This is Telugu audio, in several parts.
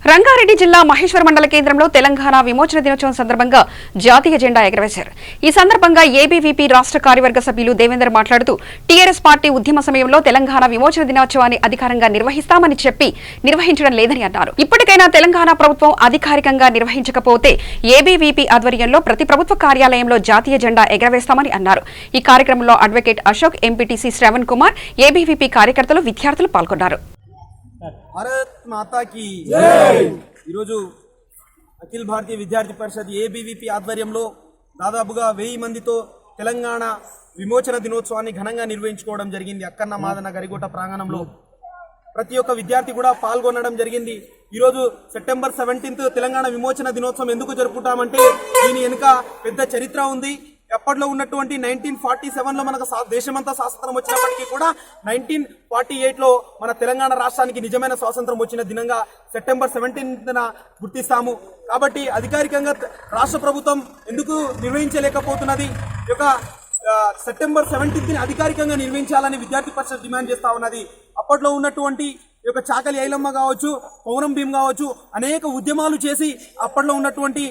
రంగారెడ్డి జిల్లా మహేశ్వర మండల కేంద్రంలో తెలంగాణ విమోచన దినోత్సవం సందర్భంగా జాతీయ జెండా ఎగరవేశారు. ఈ సందర్భంగా ఏబీవీపీ రాష్ట్ర కార్యవర్గ సభ్యులు దేవేందర్ మాట్లాడుతూ టీఆర్ఎస్ పార్టీ ఉద్యమ సమయంలో తెలంగాణ విమోచన దినోత్సవాన్ని అధికారంగా నిర్వహిస్తామని చెప్పి నిర్వహించడం లేదని అన్నారు. ఇప్పటికైనా తెలంగాణ ప్రభుత్వం అధికారికంగా నిర్వహించకపోతే ఏబీవీపీ ఆధ్వర్యంలో ప్రతి ప్రభుత్వ కార్యాలయంలో జాతీయ జెండా ఎగరవేస్తామని అన్నారు. ఈ కార్యక్రమంలో advocate Ashok, MPTC Shravan Kumar, ABVP కార్యకర్తలు, విద్యార్థులు పాల్గొన్నారు. భారత్ మాతా కీ జై. ఈరోజు అఖిల భారతీయ విద్యార్థి పరిషత్ ఏబీవీపీ ఆధ్వర్యంలో దాదాపుగా 1000 మందితో తెలంగాణ విమోచన దినోత్సవాన్ని ఘనంగా నిర్వహించుకోవడం జరిగింది. అక్కన్న మాదన గరిగోట ప్రాంగణంలో ప్రతి ఒక్క విద్యార్థి కూడా పాల్గొనడం జరిగింది. ఈరోజు సెప్టెంబర్ 17 తెలంగాణ విమోచన దినోత్సవం ఎందుకు జరుపుకుంటామంటే దీని వెనుక పెద్ద చరిత్ర ఉంది. ఎప్పట్లో ఉన్నటువంటి 1947లో మనకు దేశమంతా స్వాతంత్రం వచ్చినప్పటికీ కూడా 1948లో మన తెలంగాణ రాష్ట్రానికి నిజమైన స్వాతంత్రం వచ్చిన దినంగా సెప్టెంబర్ 17న గుర్తిస్తాము. కాబట్టి అధికారికంగా రాష్ట్ర ప్రభుత్వం ఎందుకు నిర్వహించలేకపోతున్నది? ఈ యొక్క సెప్టెంబర్ 17ని అధికారికంగా నిర్వహించాలని విద్యార్థి పరిషత్ డిమాండ్ చేస్తా ఉన్నది. అప్పట్లో ఉన్నటువంటి ఈ యొక్క చాకలి ఐలమ్మ కావచ్చు, పౌరం భీమ్ కావచ్చు, అనేక ఉద్యమాలు చేసి అప్పట్లో ఉన్నటువంటి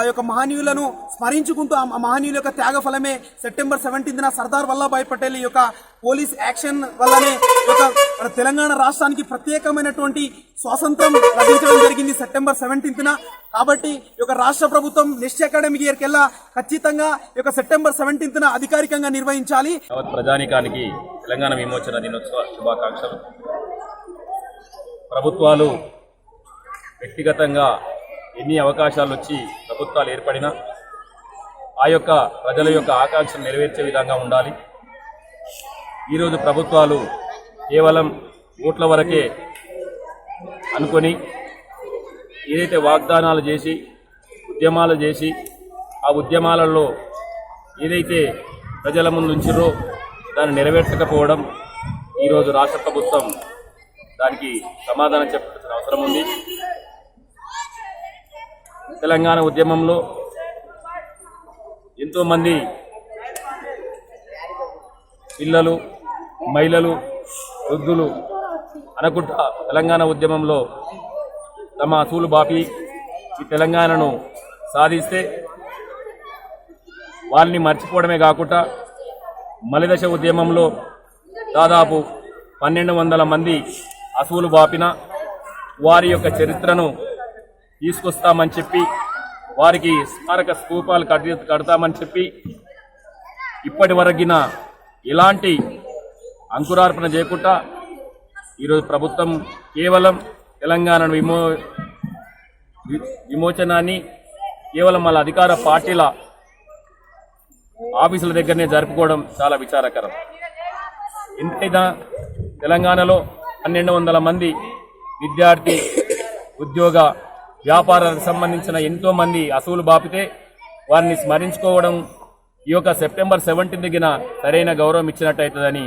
యొక్క మహనీయులను స్మరించుకుంటూ ఆ మహనీయుల యొక్క త్యాగ ఫలమే సెప్టెంబర్ 17న సర్దార్ వల్లభాయ్ పటేల్ యొక్క పోలీస్ యాక్షన్ వల్లనే మన తెలంగాణ రాష్ట్రానికి ప్రత్యేకమైనటువంటి స్వాతంత్రం లభించడం జరిగింది సెప్టెంబర్ 17న. కాబట్టి ఈ యొక్క రాష్ట్ర ప్రభుత్వం నెక్స్ట్ అకాడమిక్ ఇయర్ కెల్లా ఖచ్చితంగా ఈ యొక్క సెప్టెంబర్ 17న అధికారికంగా నిర్వహించాలి. ప్రజానికానికి తెలంగాణ విమోచన దినోత్సవ శుభాకాంక్షలు. ప్రభుత్వాలు వ్యక్తిగతంగా ఎన్ని అవకాశాలు వచ్చి ప్రభుత్వాలు ఏర్పడినా ఆ యొక్క ప్రజల యొక్క ఆకాంక్షలు నెరవేర్చే విధంగా ఉండాలి. ఈరోజు ప్రభుత్వాలు కేవలం ఓట్ల వరకే అనుకొని ఏదైతే వాగ్దానాలు చేసి ఉద్యమాలు చేసి ఆ ఉద్యమాలలో ఏదైతే ప్రజల ముందు ఉంచిరో దాన్ని నెరవేర్చకపోవడం ఈరోజు రాష్ట్ర ప్రభుత్వం దానికి సమాధానం చెప్పాల్సిన అవసరం ఉంది. తెలంగాణ ఉద్యమంలో ఎంతోమంది పిల్లలు, మహిళలు, వృద్ధులు అనుకుంటా తెలంగాణ ఉద్యమంలో తమ అసూలు బాపి ఈ తెలంగాణను సాధిస్తే వాళ్ళని మర్చిపోవడమే కాకుండా మలిదశ ఉద్యమంలో దాదాపు 1200 మంది అసూలు బాపిన వారి యొక్క చరిత్రను తీసుకొస్తామని చెప్పి వారికి స్మారక స్తూపాలు కడతామని చెప్పి ఇప్పటి వరకిన ఎలాంటి అంకురార్పణ చేయకుండా ఈరోజు ప్రభుత్వం కేవలం తెలంగాణ విమోచనాన్ని కేవలం వాళ్ళ అధికార పార్టీల ఆఫీసుల దగ్గరనే జరుపుకోవడం చాలా విచారకరం. ఎంతైనా తెలంగాణలో 1200 మంది విద్యార్థి, ఉద్యోగ, వ్యాపారాలకు సంబంధించిన ఎంతో మంది అసూలు బాపితే వారిని స్మరించుకోవడం ఈ యొక్క సెప్టెంబర్ 17 సరైన గౌరవం ఇచ్చినట్టయితుందని